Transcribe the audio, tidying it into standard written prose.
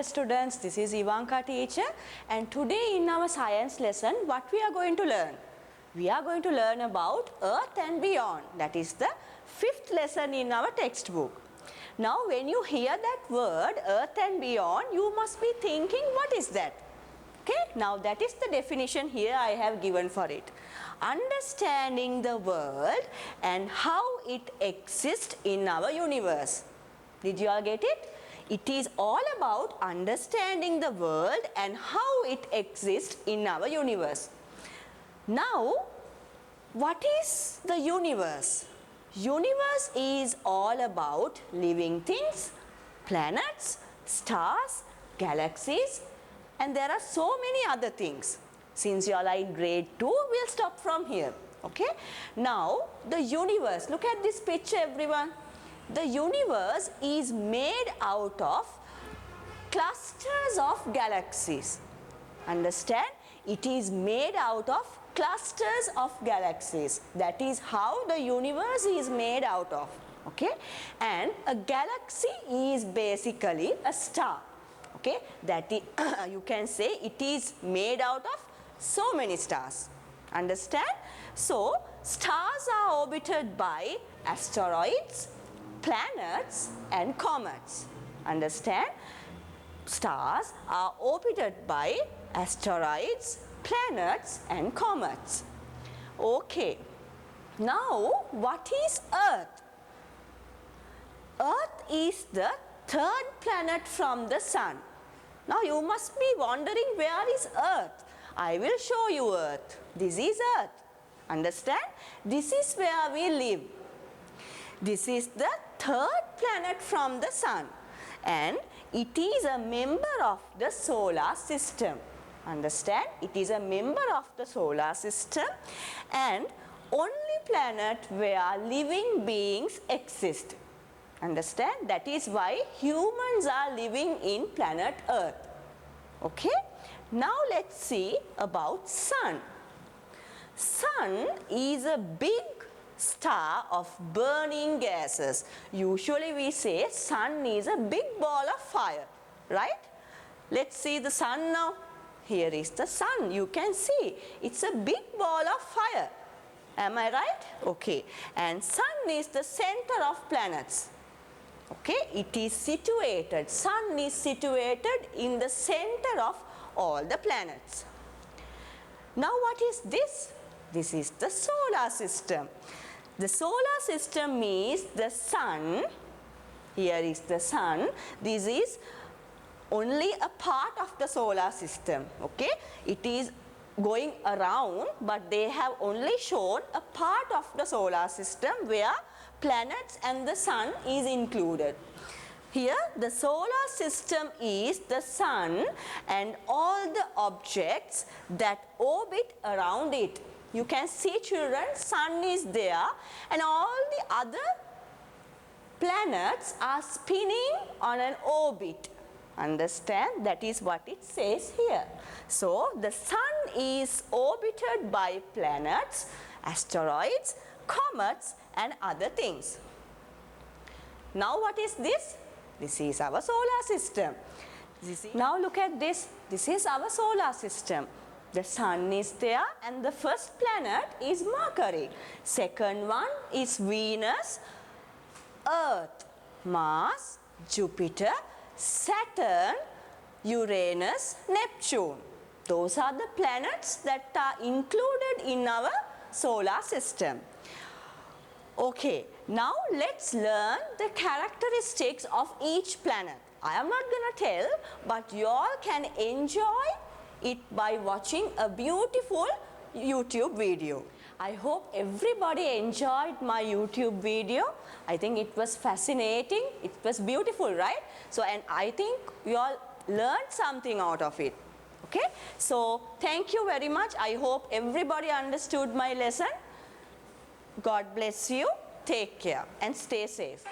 dear students, this is Ivanka teacher, and today in our science lesson what we are going to learn? We are going to learn about Earth and beyond. That is the 5th lesson in our textbook. Now when you hear that word Earth and beyond, you must be thinking, what is that? Okay, now that is the definition here I have given for it. Understanding the world and how it exists in our universe. Did you all get it? It is all about understanding the world and how it exists in our universe. Now, what is the universe? Universe is all about living things, planets, stars, galaxies, and there are so many other things. Since you all are in grade 2, we'll stop from here. Okay? Now, the universe, look at this picture everyone. The universe is made out of clusters of galaxies. Understand? It is made out of clusters of galaxies. That is how the universe is made out of. Okay? And a galaxy is basically a star. Okay? That is, you can say it is made out of so many stars. Understand? So, stars are orbited by asteroids, planets and comets. Understand? Stars are orbited by asteroids, planets and comets. Okay. Now, what is Earth? Earth is the 3rd planet from the Sun. Now, you must be wondering, where is Earth? I will show you Earth. This is Earth. Understand? This is where we live. This is the 3rd planet from the Sun, and it is a member of the solar system. Understand? It is a member of the solar system and only planet where living beings exist. Understand? That is why humans are living in planet Earth. Okay? Now let's see about Sun. Sun is a big star of burning gases. Usually we say Sun is a big ball of fire, right? Let's see the Sun now. Here is the Sun. You can see it's a big ball of fire. Am I right? Okay. And Sun is the center of planets. Okay. It is situated. Sun is situated in the center of all the planets. Now what is this? This is the solar system. The solar system is the Sun. Here is the Sun. This is only a part of the solar system. Okay? It is going around, but they have only shown a part of the solar system where planets and the Sun is included. Here the solar system is the Sun and all the objects that orbit around it. You can see, children, Sun is there and all the other planets are spinning on an orbit. Understand? That is what it says here. So, the Sun is orbited by planets, asteroids, comets and other things. Now what is this? This is our solar system. Now look at this. This is our solar system. The Sun is there and the first planet is Mercury. Second one is Venus, Earth, Mars, Jupiter, Saturn, Uranus, Neptune. Those are the planets that are included in our solar system. Okay, now let's learn the characteristics of each planet. I am not going to tell, but you all can enjoy it by watching a beautiful YouTube video. I hope everybody enjoyed my YouTube video. I think it was fascinating. It was beautiful, right? So, and I think you all learned something out of it. Okay? So, thank you very much. I hope everybody understood my lesson. God bless you. Take care and stay safe.